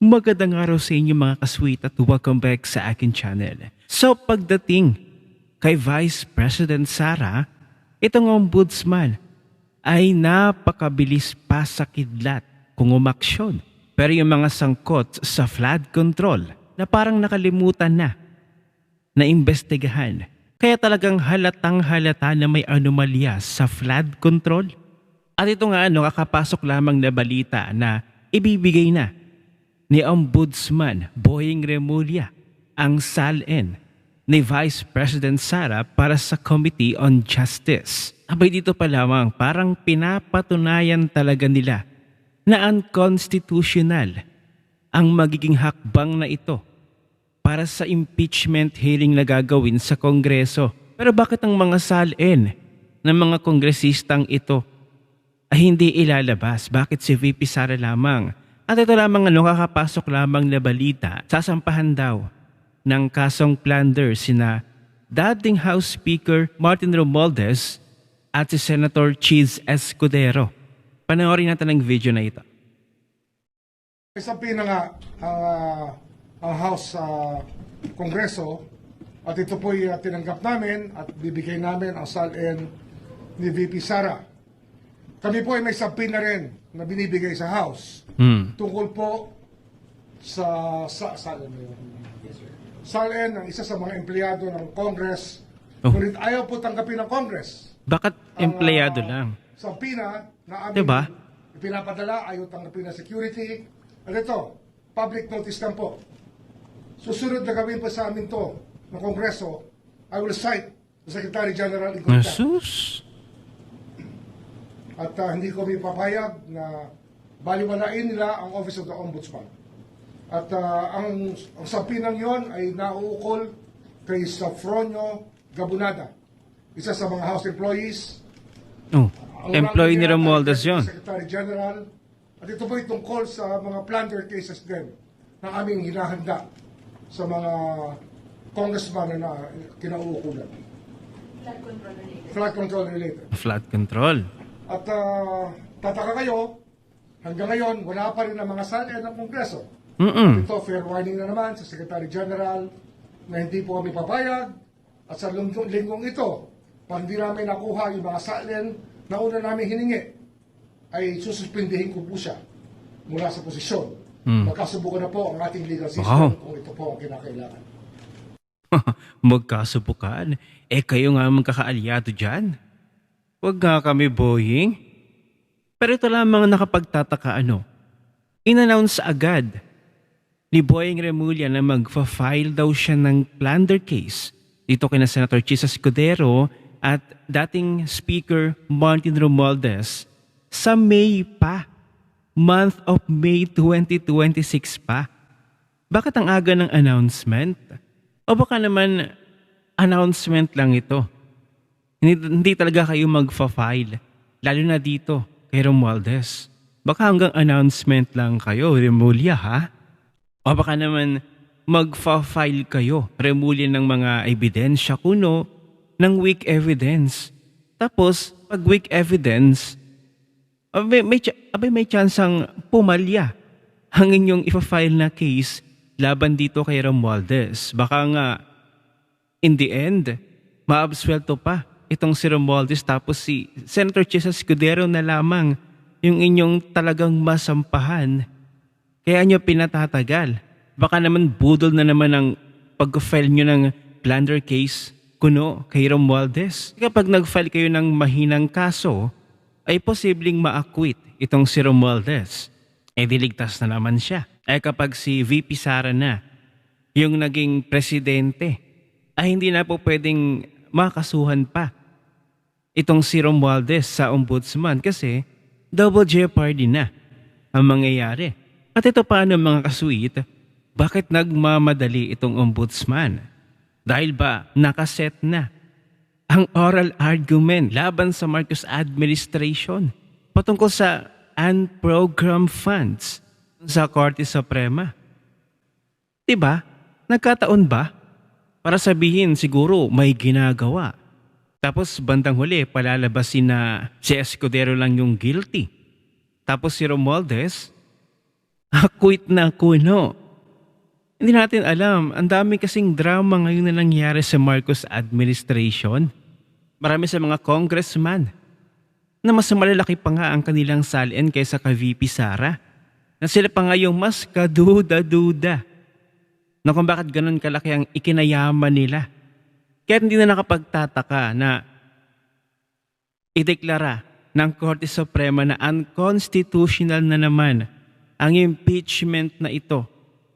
Magandang araw sa inyo mga kasweet at welcome back sa akin channel. So pagdating kay Vice President Sara, itong ombudsman ay napakabilis pa sa kidlat kung umaksyon. Pero yung mga sangkot sa flood control na parang nakalimutan na imbestigahan. Kaya talagang halatang halata na may anomalya sa flood control. At ito nga kakapasok lamang na balita na ibibigay na ni Ombudsman Boying Remulla ang SALN ni Vice President Sara para sa Committee on Justice. Abay dito pa lamang parang pinapatunayan talaga nila na unconstitutional ang magiging hakbang na ito para sa impeachment hearing na gagawin sa Kongreso. Pero bakit ang mga SALN ng mga kongresistang ito ay hindi ilalabas? Bakit si VP Sara lamang? At ito lamang kakapasok lamang na balita, sasampahan daw ng kasong plunder sina dating House Speaker Martin Romualdez at si Senator Cheese Escudero. Panoorin natin ang video na ito. Sabi na nga ang House Kongreso at ito po'y tinanggap namin at bibigay namin ang SALN ni VP Sara. Kami po ay may sabi na rin na binibigay sa House tungkol po sa SALN ng isa sa mga empleyado ng Congress. Ngunit ayaw po tanggapin ng Congress. Bakit empleyado lang? Sabi na amin Diba? ipinapadala, ayaw tanggapin ng security. At ito, public notice lang po. Susunod na gawin pa sa amin to ng Kongreso, I will cite the Secretary General in contact. Jesus! At hindi ko may papayag na baliwalain nila ang Office of the Ombudsman. At ang sampinang yon ay nauukol kay Safronio Gabunada, isa sa mga House employees. Employee ni Romualdez yun. Secretary General. At ito po ay tungkol sa mga plunder cases din na aming hinahanda sa mga congressman na kinauukulan. Flood control related. Flood control. At tataka kayo, hanggang ngayon, wala pa rin ang mga SALN ng Kongreso. Ito, fair warning na naman sa Secretary General na hindi po kami papayag. At sa linggong ito, pag hindi namin nakuha yung mga SALN na una namin hiningi, ay sususpindihin ko po siya mula sa posisyon. Magkasubukan na po ang ating legal system kung ito po ang kinakailangan. Magkasubukan? Kayo nga magkakaalyado dyan. Huwag nga kami, Boying. Pero ito lamang nakapagtataka in-announce agad ni Boying Remulla na magfa-file daw siya ng plunder case dito kina Senator Cheese Escudero at dating Speaker Martin Romualdez sa May pa. Month of May 2026 pa. Bakit ang aga ng announcement? O baka naman announcement lang ito? Hindi talaga kayo magfa-file, lalo na dito kay Romualdez. Baka hanggang announcement lang kayo, Remulla, ha? O baka naman magfa-file kayo, Remulla, ng mga ebidensya kuno ng weak evidence. Tapos, pag weak evidence, may chansang pumalya ang inyong ipa-file na case laban dito kay Romualdez. Baka nga, in the end, maabswelto pa itong si Romualdez tapos si Senator Cheese Escudero na lamang yung inyong talagang masampahan. Kaya nyo pinatatagal. Baka naman budol na naman ang pag-file nyo ng plunder case kuno kay Romualdez. Kapag nag-file kayo ng mahinang kaso, ay posibleng ma-acquit itong si Romualdez. Diligtas na naman siya. Kapag si VP Sara na yung naging presidente, ay hindi na po pwedeng makasuhan pa itong si Romualdez sa ombudsman kasi double jeopardy na ang mangyayari. At ito paano mga kasweet, bakit nagmamadali itong ombudsman? Dahil ba nakaset na ang oral argument laban sa Marcos administration patungkol sa unprogrammed funds sa Korte Suprema? Diba? Nagkataon ba? Para sabihin siguro may ginagawa. Tapos bandang huli palalabasin na si Escudero lang yung guilty. Tapos si Romualdez, Quit na kuno. Hindi natin alam, ang dami kasing drama ngayon na nangyari sa Marcos administration. Marami sa mga congressman na mas malalaki pa nga ang kanilang salin kaysa kay VP Sara. Na sila pa nga yung mas kaduda-duda na kung bakit ganun kalaki ang ikinayaman nila. Kaya hindi na nakapagtataka na ideklara ng Korte Suprema na unconstitutional na naman ang impeachment na ito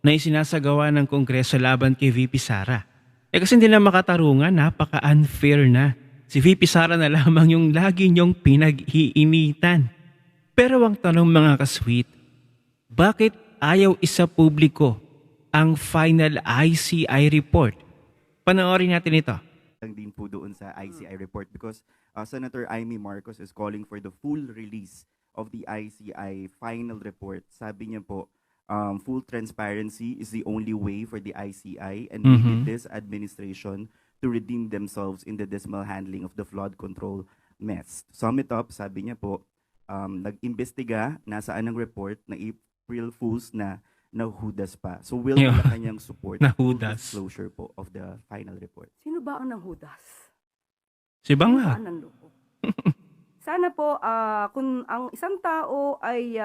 na isinasagawa ng Kongreso laban kay VP Sara. Kasi hindi na makatarungan, napaka-unfair na. Si VP Sara na lamang yung lagi niyong pinag-iinitan. Pero ang tanong mga kasweet, bakit ayaw isa publiko ang final ICI report? Panoorin natin ito. Lang din po doon sa ICI report because Senator Amy Marcos is calling for the full release of the ICI final report. Sabi niya po, full transparency is the only way for the ICI and maybe this administration to redeem themselves in the dismal handling of the flood control mess. Sum it up, sabi niya po, nag-imbestiga, nasaan ang report na April Fools na nahudas pa. So will Yeah. nila kanyang support full Nahudas. disclosure po of the final report. Sino ba ang nanghudas? Si Sino ba Bangag. ang nanloko? Sana po, kung ang isang tao ay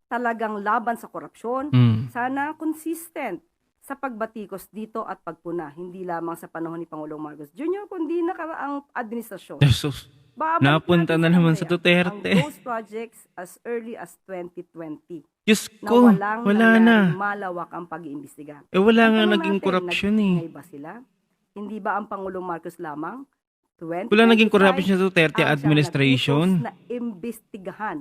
talagang laban sa korupsyon, sana consistent sa pagbatikos dito at pagpuna. Hindi lamang sa panahon ni Pangulong Marcos Jr., kundi nakaraang administrasyon. Jesus. Babalik Napunta natin na naman sa mamaya Duterte. Ang ghost projects as early as 2020 Diyos na ko, walang wala na. nangyaring malawak ang pag-iimbestiga. Wala Ang nga tanong naging natin, korupsyon nag-ingay ba sila? Hindi ba ang Pangulong Marcos lamang? Wala naging corruption sa 2025 Duterte ang siyang administration. nag-utos na imbestigahan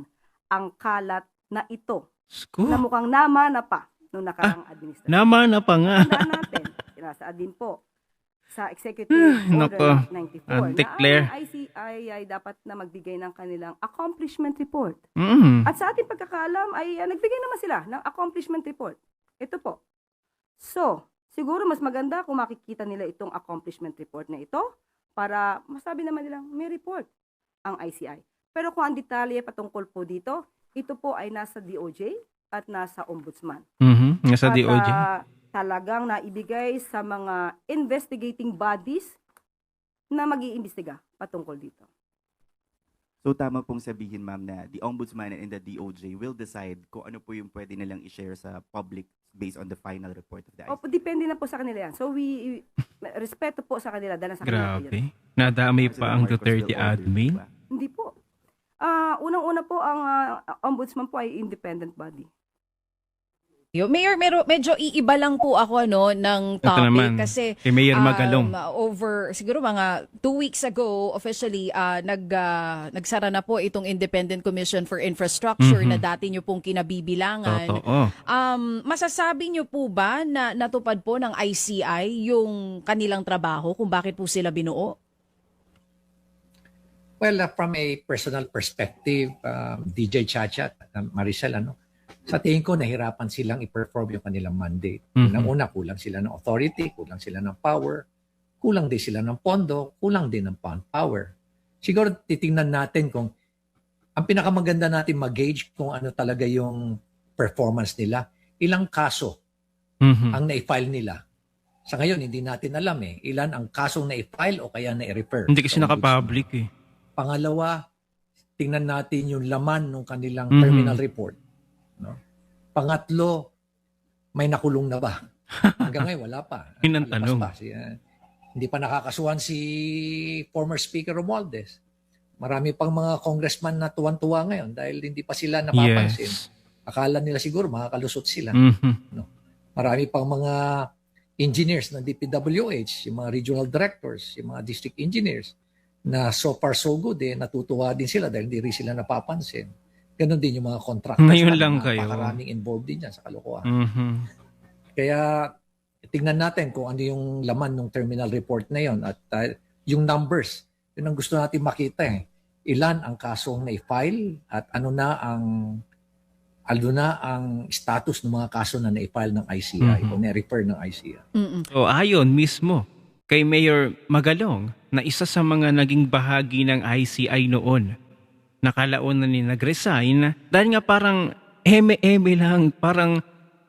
ang kalat na ito Diyos ko. na mukhang nama na pa noong nakarang administrasyon. Naman na pa nga. Tandaan natin, sinasaan din po sa Executive nako. Order 94 Auntie na Claire. ang ICI ay dapat na magbigay ng kanilang accomplishment report. Mm. At sa ating pagkakaalam ay nagbigay naman sila ng accomplishment report. Ito po. So, siguro mas maganda kung makikita nila itong accomplishment report na ito para masabi naman nilang may report ang ICI. Pero kung ang detalye patungkol po dito, ito po ay nasa DOJ at nasa Ombudsman. Nasa At, DOJ. talagang naibigay sa mga investigating bodies na mag-iimbestiga patungkol dito. So tama pong sabihin ma'am na the Ombudsman and the DOJ will decide kung ano po yung pwede nilang i-share sa public based on the final report of the ICI. Opo, depende na po sa kanila yan. So we respeto po sa kanila dahil sa kanila po Grabe. yun. Nadamay President pa ang Marcos Duterte will order, admin. di ba? Hindi po. Unang-una po ang ombudsman po ay independent body. Mayor, medyo iiba lang po ako ng Ito topic naman, kasi kay Mayor Magalong. over siguro mga 2 weeks ago officially nagsara na po itong Independent Commission for Infrastructure na dati nyo pong kinabibilangan. Totoo. Masasabi nyo po ba na natupad po ng ICI yung kanilang trabaho kung bakit po sila binuo? Well, from a personal perspective, DJ Chacha at Maricel, sa tingin ko, nahirapan silang i-perform yung kanilang mandate. Unang-una, kulang sila ng authority, kulang sila ng power, kulang din sila ng pondo, kulang din ng power. Siguro titingnan natin kung ang pinakamaganda natin mag-gauge kung ano talaga yung performance nila, ilang kaso ang na-file nila. Sa ngayon, hindi natin alam ilan ang kasong na-file o kaya na-refer. Hindi kasi sa naka-public eh. Pangalawa, tingnan natin yung laman ng kanilang terminal report. No? Pangatlo, may nakulong na ba? Hanggang ngayon, wala pa. Yun ang Lalabas tanong. pa. Hindi pa nakakasuhan si former Speaker Romualdez. Marami pang mga congressman na tuwan-tuwa ngayon dahil hindi pa sila napapansin. Yes. Akala nila siguro makakalusot sila. Mhm. Marami pang mga engineers ng DPWH, yung mga regional directors, yung mga district engineers, na so far so good, natutuwa din sila dahil hindi rin sila napapansin. Ganon din yung mga contractors. Ngayon lang kayo. Napakaraming involved din dyan sa kalokohan. Mhm. Kaya tingnan natin kung ano yung laman ng terminal report na yon at yung numbers. Yun ang gusto natin makita Ilan ang kasong na-file at ano na ang status ng mga kaso na na-file ng ICI o na-refer ng ICI. So ayon mismo kay Mayor Magalong na isa sa mga naging bahagi ng ICI noon, nakalaon na ni nag-resign dahil nga parang eme-eme lang, parang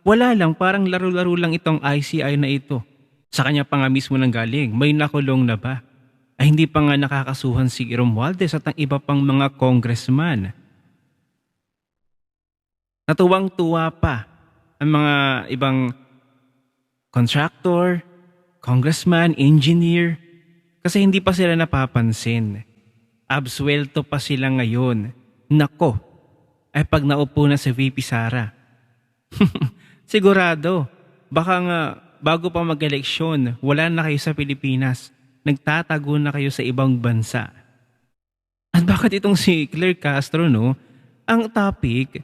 wala lang, parang laro-laro lang itong ICI na ito. Sa kanya pa nga mismo nang galing, may nakulong na ba? Ay hindi pa nga nakakasuhan si Romualdez at ang iba pang mga congressman. Natuwang-tuwa pa ang mga ibang contractor, congressman, engineer, kasi hindi pa sila napapansin. Absuelto pa sila ngayon. Nako, ay pag naupo na si VP Sara. Sigurado, baka nga bago pa mag-eleksyon, wala na kayo sa Pilipinas. Nagtatago na kayo sa ibang bansa. At bakit itong si Claire Castro, no? Ang topic,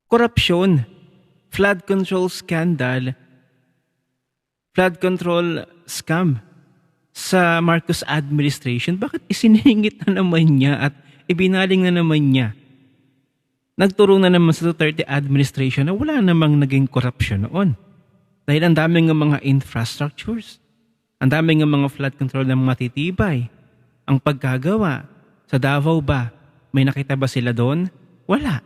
korupsyon, flood control scandal, flood control scam sa Marcos administration. Bakit isiningit na naman niya at ibinaling na naman niya? Nagturo na naman sa Duterte administration na wala namang naging korupsyon noon. Dahil ang daming ng mga infrastructures, ang daming ng mga flood control na matitibay. Ang pagkagawa, sa Davao ba, may nakita ba sila doon? Wala.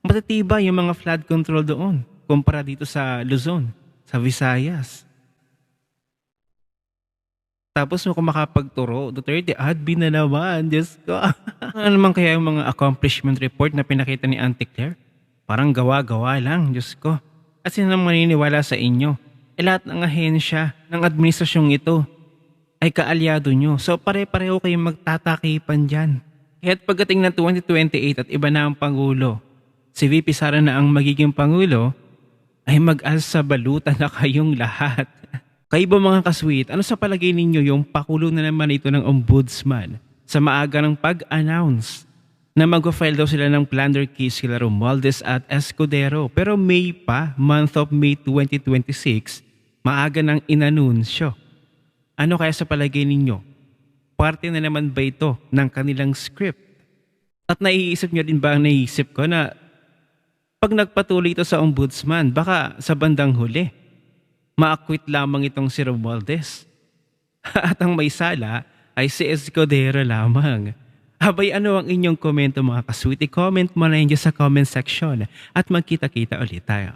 Matitibay yung mga flood control doon kumpara dito sa Luzon, sa Visayas. Tapos kung makapagturo, Duterte, admin na naman, Diyos ko. Ano naman kaya yung mga accomplishment report na pinakita ni Auntie Claire? Parang gawa-gawa lang, Diyos ko. At sino naman maniniwala sa inyo? Lahat ng ahensya ng administrasyong ito ay kaalyado nyo. So pare-pareho kayong magtatakipan dyan. Kaya't pagdating ng 2028 at iba na ang Pangulo, si VP Sara na ang magiging Pangulo, ay mag-asa balutan na kayong lahat. Kayo ba mga kasweet, ano sa palagay ninyo yung pakulo na naman ito ng ombudsman sa maaga ng pag-announce na mag-file daw sila ng plunder case kila Romualdez at Escudero, pero May pa, month of May 2026, maaga nang inanunsyo. Ano kaya sa palagay ninyo? Parte na naman ba ito ng kanilang script? At naiisip nyo din ba ang naisip ko na pag nagpatuloy ito sa ombudsman, baka sa bandang huli, ma-acquit lamang itong si Romualdez. At ang may sala ay si Escudero lamang. Abay, ano ang inyong komento mga kasweet? I-comment mo na yun sa comment section at magkita-kita ulit tayo.